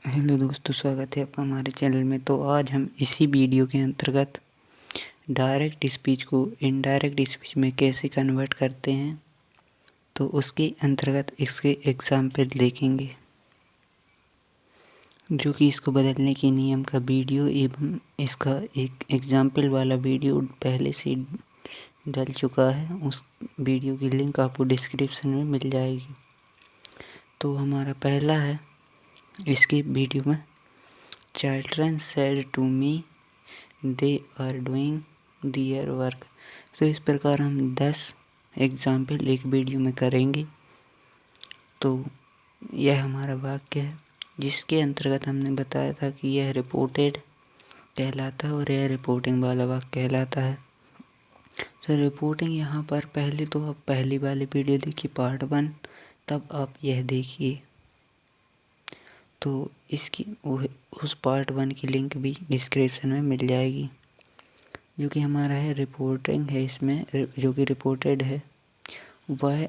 Hello दोस्तों, स्वागत है आपका हमारे चैनल में। तो आज हम इसी वीडियो के अंतर्गत डायरेक्ट स्पीच को इनडायरेक्ट स्पीच में कैसे कन्वर्ट करते हैं, तो उसके अंतर्गत इसके एग्जाम्पल देखेंगे, जो कि इसको बदलने के नियम का वीडियो एवं इसका एक एग्जाम्पल वाला वीडियो पहले से डल चुका है। उस वीडियो की लिंक आपको डिस्क्रिप्शन में मिल जाएगी। तो हमारा पहला है इसके वीडियो में, Children said to me they are doing their work। तो इस प्रकार हम 10 एग्जाम्पल एक वीडियो में करेंगे। तो यह हमारा वाक्य है, जिसके अंतर्गत हमने बताया था कि यह रिपोर्टेड कहलाता है और यह रिपोर्टिंग वाला वाक्य कहलाता है। तो रिपोर्टिंग यहाँ पर पहले तो आप पहली वाली वीडियो देखिए पार्ट 1, तब आप यह देखिए। तो इसकी उस पार्ट 1 की लिंक भी डिस्क्रिप्शन में मिल जाएगी। जो कि हमारा है रिपोर्टिंग है, इसमें जो कि रिपोर्टेड है वह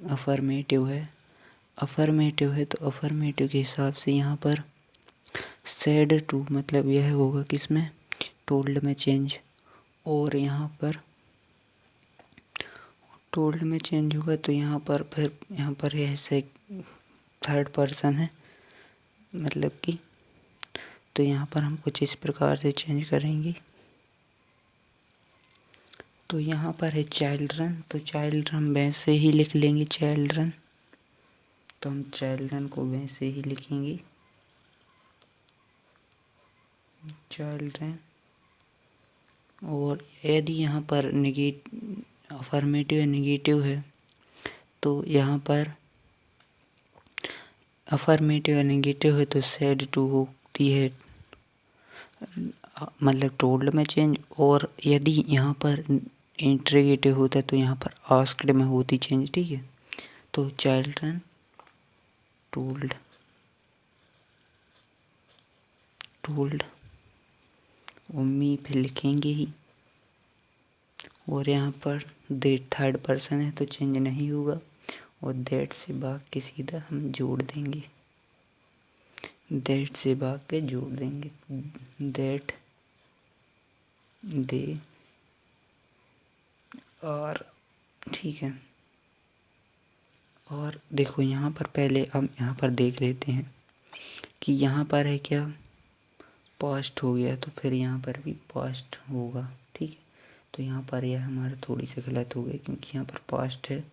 अफर्मेटिव है। तो अफर्मेटिव के हिसाब से यहाँ पर सेड टू मतलब यह होगा किसमें, टोल्ड में चेंज। और यहाँ पर टोल्ड में चेंज होगा तो यहाँ पर फिर यहाँ पर यह से थर्ड पर्सन है, मतलब कि तो यहाँ पर हम कुछ इस प्रकार से चेंज करेंगे। तो यहाँ पर है चिल्ड्रन, तो चिल्ड्रन हम वैसे ही लिख लेंगे चिल्ड्रन। तो हम चिल्ड्रन को वैसे ही लिखेंगे चिल्ड्रन। और यदि यहाँ पर अफर्मेटिव या नेगेटिव है, तो यहाँ पर अफर्मेटिव या नेगेटिव है तो सेड टू होती है, मतलब टोल्ड में चेंज। और यदि यहाँ पर इंट्रोगेटिव होता है तो यहाँ पर आस्क्ड में होती चेंज, ठीक है। तो चिल्ड्रन टोल्ड और मी फिर लिखेंगे ही। और यहाँ पर दैट थर्ड पर्सन है तो चेंज नहीं होगा, और दैट से भाग के सीधा हम जोड़ देंगे, दैट से भाग के जोड़ देंगे, दैट दे और ठीक है। और देखो यहाँ पर पहले हम यहाँ पर देख लेते हैं कि यहाँ पर है क्या, पास्ट हो गया, तो फिर यहाँ पर भी पास्ट होगा, ठीक है। तो यहाँ पर यह हमारा थोड़ी सी गलत हो गई, क्योंकि यहाँ पर पास्ट है,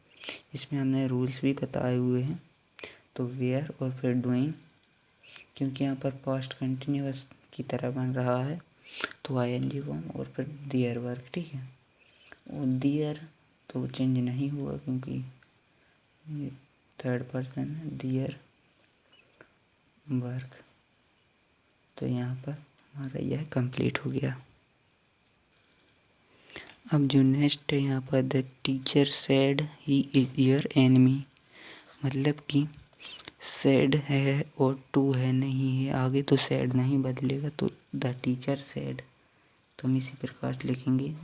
इसमें हमने रूल्स भी बताए हुए हैं। तो वेयर और फिर डूइंग, क्योंकि यहाँ पर पास्ट कंटिन्यूअस की तरह बन रहा है तो आईएनजी फॉर्म, और फिर दियर वर्क, ठीक है। और दियर तो चेंज नहीं हुआ क्योंकि ये थर्ड पर्सन है, दियर वर्क। तो यहाँ पर हमारा यह कंप्लीट हो गया। अब जो नेक्स्ट है यहाँ पर, the teacher said he is your enemy, मतलब कि सेड है और टू है नहीं है आगे, तो सेड नहीं बदलेगा, तो द टीचर सेड। तो हम इसी प्रकार से लिखेंगे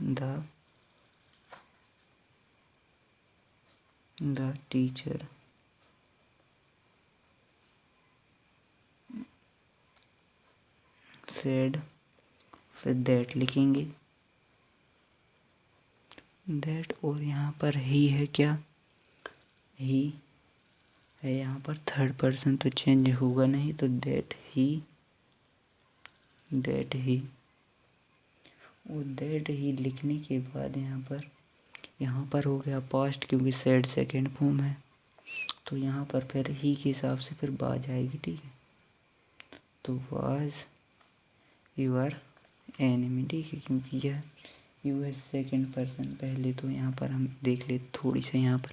द टीचर सेड, फिर दैट लिखेंगे दैट। और यहाँ पर ही है क्या, ही है यहाँ पर थर्ड पर्सन तो चेंज होगा नहीं, तो दैट ही। और दैट ही लिखने के बाद यहाँ पर हो गया पास्ट, क्योंकि सेड सेकेंड फॉर्म है, तो यहाँ पर फिर ही के हिसाब से फिर बाज आएगी, ठीक है। तो वाज यूर एनिमी, ठीक है, क्योंकि यह यू है सेकेंड पर्सन। पहले तो यहाँ पर हम देख ले थोड़ी सा यहाँ पर,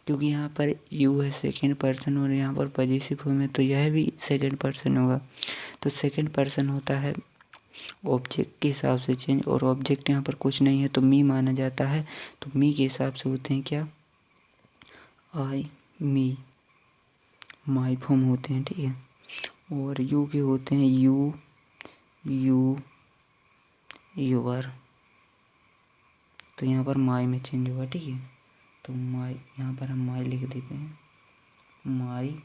क्योंकि यहाँ पर यू है सेकेंड पर्सन और यहाँ पर पॉजेसिव फॉर्म है, तो यह भी सेकेंड पर्सन होगा। तो सेकेंड पर्सन होता है ऑब्जेक्ट के हिसाब से चेंज, और ऑब्जेक्ट यहाँ पर कुछ नहीं है तो मी माना जाता है, तो मी के हिसाब से होते हैं क्या, आई मी, माई फॉर्म होते हैं, ठीक है। और यू के होते हैं यू यूर, तो यहाँ पर माई में चेंज होगा, ठीक है। तो माई यहाँ पर हम माई लिख देते हैं, माई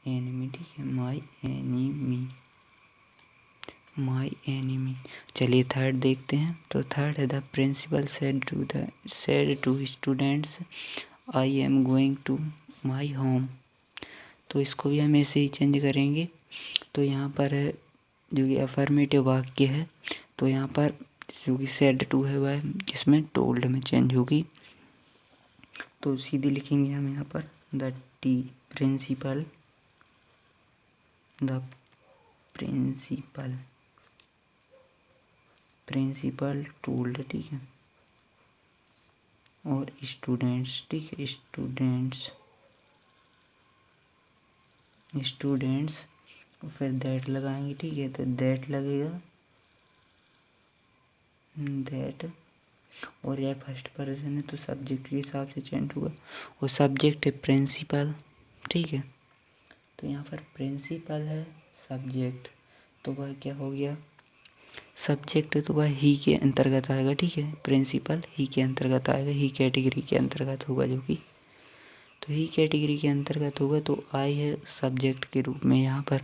एनिमी, ठीक है, माई एनिमी, माई एनिमी। चलिए थर्ड देखते हैं। तो थर्ड है the principal said to students I am going to my home. तो इसको भी हम ऐसे ही चेंज करेंगे। तो यहाँ पर है जो कि अफर्मेटिव वाक्य है, तो यहाँ पर जो कि सेड टू है वह इसमें टोल्ड में चेंज होगी। तो सीधे लिखेंगे हम यहाँ पर द प्रिंसिपल टोल्ड, ठीक है, और स्टूडेंट्स, ठीक है, स्टूडेंट्स और फिर दैट लगाएंगे, ठीक है। तो दैट लगेगा, दैट, और यह फर्स्ट पर्सन है तो सब्जेक्ट के हिसाब से चेंज होगा, और सब्जेक्ट है प्रिंसिपल, ठीक है। तो यहाँ पर प्रिंसिपल है सब्जेक्ट, तो वह क्या हो गया, सब्जेक्ट है तो वह ही के अंतर्गत आएगा, ठीक है। प्रिंसिपल ही के अंतर्गत आएगा, ही कैटेगरी के अंतर्गत होगा, जो कि तो ही कैटेगरी के अंतर्गत होगा। तो आई है सब्जेक्ट के रूप में यहाँ पर,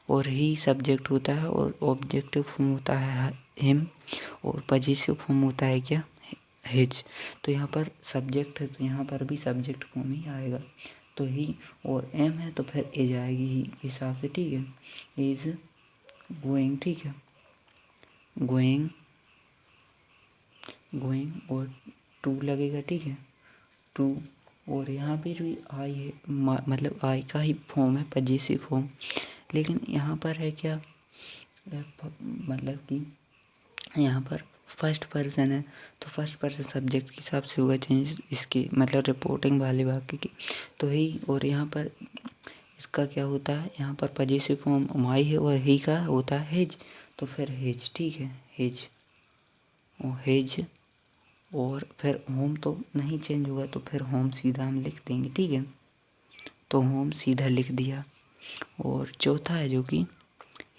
और ही सब्जेक्ट होता है, और ऑब्जेक्टिव फॉर्म होता है हिम, और पॉजेसिव फॉर्म होता है क्या, हिज। तो यहाँ पर सब्जेक्ट है तो यहाँ पर भी सब्जेक्ट फॉर्म ही आएगा। तो ही और एम है तो फिर एज आएगी ही के हिसाब से, ठीक है, इज गोइंग, ठीक है, गोइंग और टू लगेगा, ठीक है, टू, और यहाँ पे जो आई है मतलब आई का ही फॉर्म है, पॉजेसिव फॉर्म, लेकिन यहाँ पर है क्या, मतलब कि यहाँ पर फर्स्ट पर्सन है तो फर्स्ट पर्सन सब्जेक्ट के हिसाब से होगा चेंज इसके, मतलब रिपोर्टिंग वाले वाक्य की। तो ही, और यहाँ पर इसका क्या होता है, यहाँ पर पॉजेसिव फॉर्म माई है और ही का होता है हिज, तो फिर हिज, ठीक है, हिज, और हिज, और फिर होम तो नहीं चेंज होगा, तो फिर होम सीधा हम लिख देंगे, ठीक है। तो होम सीधा लिख दिया। और चौथा है जो कि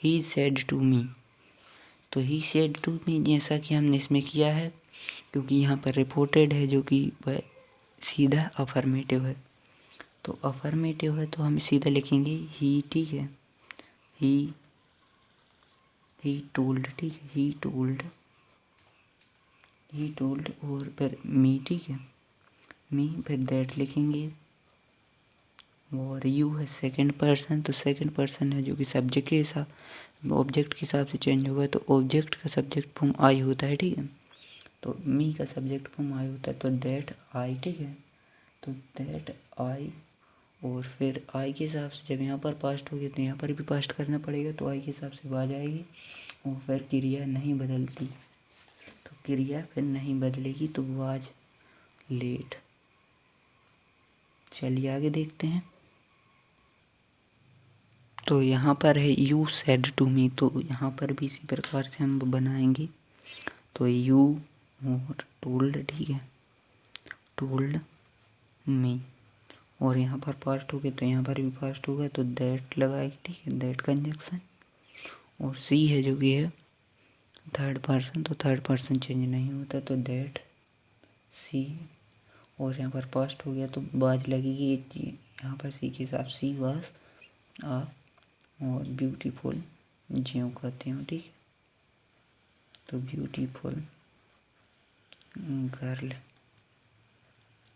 ही सेड टू मी। तो ही सेड टू मी जैसा कि हमने इसमें किया है, क्योंकि यहाँ पर रिपोर्टेड है जो कि वह सीधा अफर्मेटिव है। तो अफर्मेटिव है तो हम सीधा लिखेंगे ही, ठीक है, ही टोल्ड, ठीक है, ही टोल्ड, और फिर मी, ठीक है, मी, फिर दैट लिखेंगे, और यू है सेकंड पर्सन, तो सेकंड पर्सन है जो कि सब्जेक्ट के हिसाब ऑब्जेक्ट के हिसाब से चेंज होगा। तो ऑब्जेक्ट का सब्जेक्ट फॉर्म आई होता है, ठीक है, तो मी का सब्जेक्ट फॉर्म आई होता है, तो दैट आई, ठीक है, तो दैट आई, और फिर आई के हिसाब से जब यहाँ पर पास्ट होगी तो यहाँ पर भी पास्ट करना पड़ेगा, तो आई के हिसाब से बाज आएगी, और फिर क्रिया नहीं बदलती, तो क्रिया फिर नहीं बदलेगी, तो वाज लेट। चलिए आगे देखते हैं। तो यहाँ पर है यू सेड टू मी, तो यहाँ पर भी इसी प्रकार से हम बनाएंगे। तो यू और टोल्ड, ठीक है, टोल्ड मी, और यहाँ पर पास्ट हो गया तो यहाँ पर भी पास्ट होगा, तो दैट लगाएगी, ठीक है, दैट कंजक्शन। और सी है जो कि है थर्ड पर्सन, तो थर्ड पर्सन चेंज नहीं होता, तो दैट सी, और यहाँ पर पास्ट हो गया तो बाज लगेगी, यहाँ पर सी के साथ सी वाज आ, और ब्यूटीफुल ज्यों कहते हो, ठीक है, तो ब्यूटीफुल गर्ल।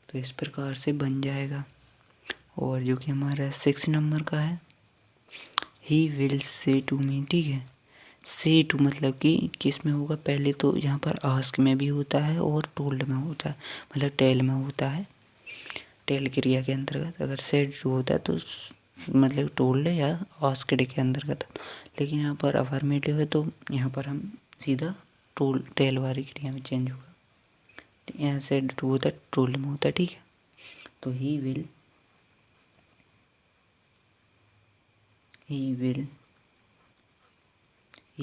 तो इस प्रकार से बन जाएगा। और जो कि हमारा 6 नंबर का है, he will say to me, ठीक है, से टू मतलब कि किस में होगा, पहले तो यहाँ पर आस्क में भी होता है और टोल्ड में होता है, मतलब टेल में होता है, टेल क्रिया के अंतर्गत। अगर सेड टू होता है तो मतलब टोल्ड या आस्क्ड के अंतर्गत, लेकिन यहाँ पर अफर्मेटिव है तो यहाँ पर हम सीधा टेल वाली क्रिया में चेंज होगा। यहाँ सेड टू होता है, टोल्ड में होता है, ठीक है। तो ही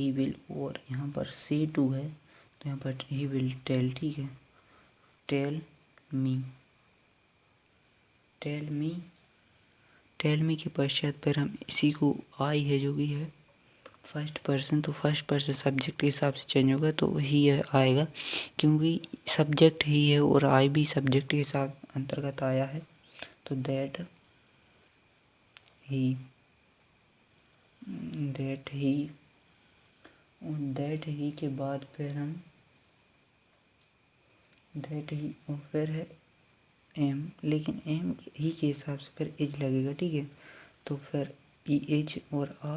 विल और यहाँ पर से टू है तो यहाँ पर ही विल टेल, ठीक है, टेल मी के पश्चात पर हम इसी को आई है जो भी है फर्स्ट पर्सन, तो फर्स्ट पर्सन सब्जेक्ट के हिसाब से चेंज होगा, तो ही आएगा, क्योंकि सब्जेक्ट ही है और आई भी सब्जेक्ट के हिसाब अंतर्गत आया है, तो दैट ही दैट ही, और दैट ही के बाद फिर हम दैट ही और फिर है एम, लेकिन एम ही के हिसाब से फिर इज लगेगा, ठीक है। तो फिर ई इज और आ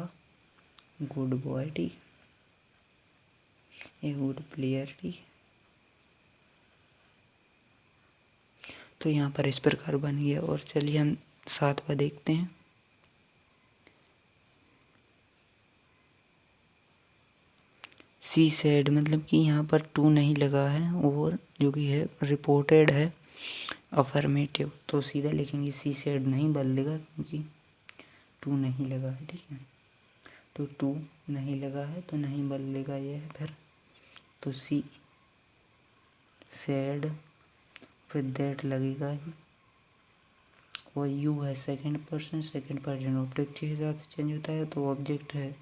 गुड बॉय, ठीक है, ए गुड प्लेयर, ठीक है। तो यहाँ पर इस प्रकार बन गया। और चलिए हम 7वां देखते हैं। सी सेड, मतलब कि यहाँ पर टू नहीं लगा है और जो कि है रिपोर्टेड है अफर्मेटिव, तो सीधा लिखेंगे सी सेड, नहीं बदलेगा क्योंकि टू नहीं लगा है, ठीक है। तो टू नहीं लगा है तो नहीं बदलेगा यह फिर, तो सी सेड, फिर दैट लगेगा ही, और यू है सेकंड पर्सन ऑब्जेक्ट के हिसाब से चेंज होता है, तो ऑब्जेक्ट है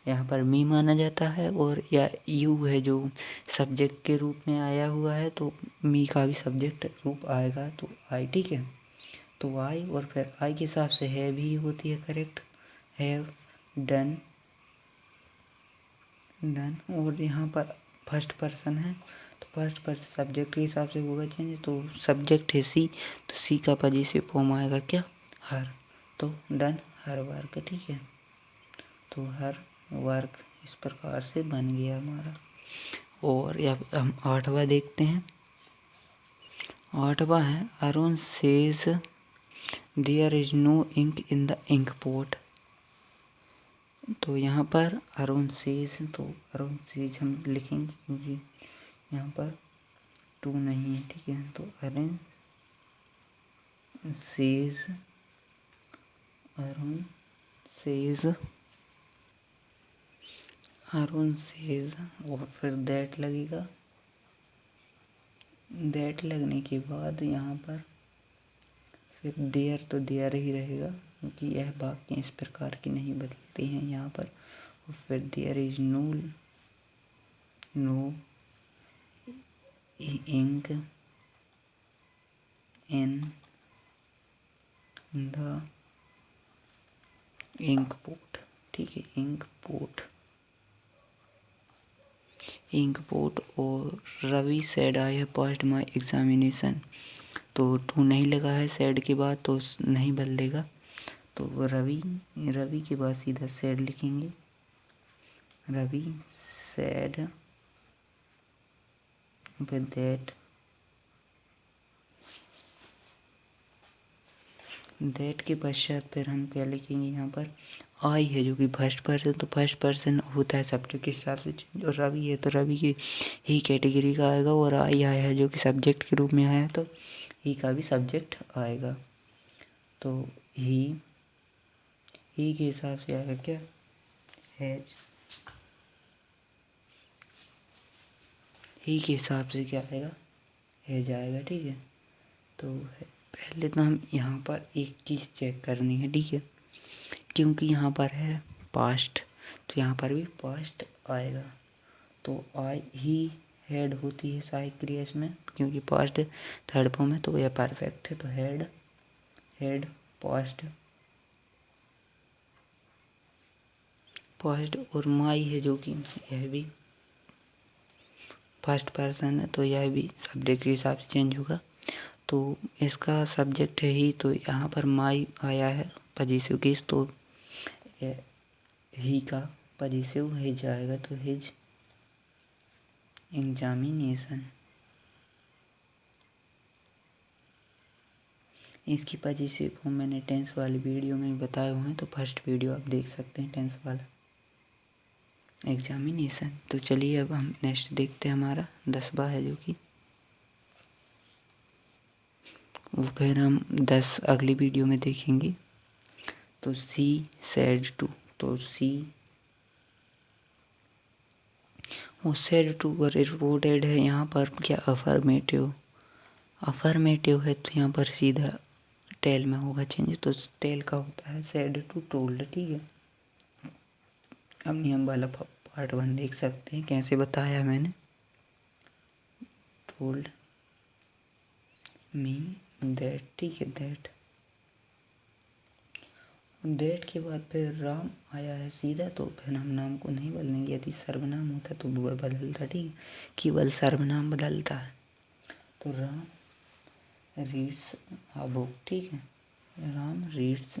यहाँ पर मी माना जाता है, और या यू है जो सब्जेक्ट के रूप में आया हुआ है, तो मी का भी सब्जेक्ट रूप आएगा, तो आई, ठीक है। तो आई, और फिर आई के हिसाब से हैव ही होती है करेक्ट, हैव डन, और यहाँ पर फर्स्ट पर्सन है तो फर्स्ट पर्सन सब्जेक्ट के हिसाब से होगा चेंज, तो सब्जेक्ट है सी, तो सी का पॉजिटिव फॉर्म आएगा क्या, हर, तो डन हर वर्क, ठीक है। तो हर वर्क इस प्रकार से बन गया हमारा। और अब हम 8वां देखते हैं। 8वां है Arun says there is no ink in the ink pot. तो यहाँ पर अरुण सेज, तो अरुण सेज हम लिखेंगे क्योंकि यहाँ पर टू नहीं है, ठीक है। तो Arun says, Arun says, Arun says, और फिर दैट लगेगा। दैट लगने के बाद यहाँ पर फिर देयर, तो देयर ही रहेगा क्योंकि यह वाक्य इस प्रकार की नहीं बदलते हैं यहाँ पर। और फिर there is no ink in the ink pot, ठीक है, इंक पोट, इंक पोट। और Ravi said I have passed my examination, तो टू नहीं लगा है सेड के बाद तो नहीं बदलेगा, तो रवि के बाद सीधा सेड लिखेंगे, रवि सेड, फिर दैट के पश्चात फिर हम क्या लिखेंगे, यहाँ पर आई है जो कि फर्स्ट पर्सन, तो फर्स्ट पर्सन होता है सब्जेक्ट के हिसाब से, और रवि है तो रवि की ही कैटेगरी का आएगा, और आई आया है जो कि सब्जेक्ट के रूप में आया है, तो ही का भी सब्जेक्ट आएगा, तो ही के हिसाब से आएगा क्या, हैज, ही के हिसाब से क्या आएगा, हैज आएगा, ठीक है। तो पहले तो हम यहाँ पर एक चीज़ चेक करनी है, ठीक है, क्योंकि यहाँ पर है पास्ट, तो यहाँ पर भी पास्ट आएगा, तो आई ही हेड होती है सहायक क्रिया इसमें, क्योंकि पास्ट थर्ड फॉर्म है तो यह परफेक्ट है, तो हेड पास्ट, और माई है जो कि यह भी फर्स्ट पर्सन है, तो यह भी सब्जेक्ट के हिसाब से चेंज होगा, तो इसका सब्जेक्ट है ही, तो यहाँ पर माई आया है पॉजिटिव केस, तो ही का पॉजिटिव हिज आएगा, तो हिज एग्जामिनेशन। इसकी पॉजिटिव फॉर्म मैंने टेंस वाली वीडियो में बताए हुए हैं, तो फर्स्ट वीडियो आप देख सकते हैं टेंस वाला एग्जामिनेशन। तो चलिए अब हम नेक्स्ट देखते हैं, हमारा 10वां है जो कि वो फिर हम 10 अगली वीडियो में देखेंगे। तो सी सेड टू, तो सी वो सेड टू पर रिपोर्टेड है, यहाँ पर क्या अफर्मेटिव है, तो यहाँ पर सीधा टेल में होगा चेंज, तो टेल का होता है सेड टू टोल्ड, ठीक है। अब नियम वाला पार्ट 1 देख सकते हैं कैसे बताया मैंने, टोल्ड मी दैट, ठीक है, दैट, डेट के बाद फिर राम आया है सीधा, तो फिर हम नाम को नहीं बदलेंगे। यदि सर्वनाम होता तो वो बदलता, ठीक है, केवल सर्वनाम बदलता है। तो राम रीड्स अ बुक, ठीक है, राम रीड्स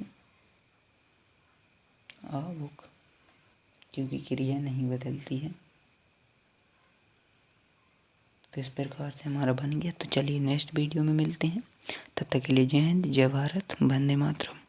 अ बुक, क्योंकि क्रिया नहीं बदलती है। तो इस प्रकार से हमारा बन गया। तो चलिए नेक्स्ट वीडियो में मिलते हैं, तब तक के लिए जय हिंद, जय भारत, वंदे मातरम।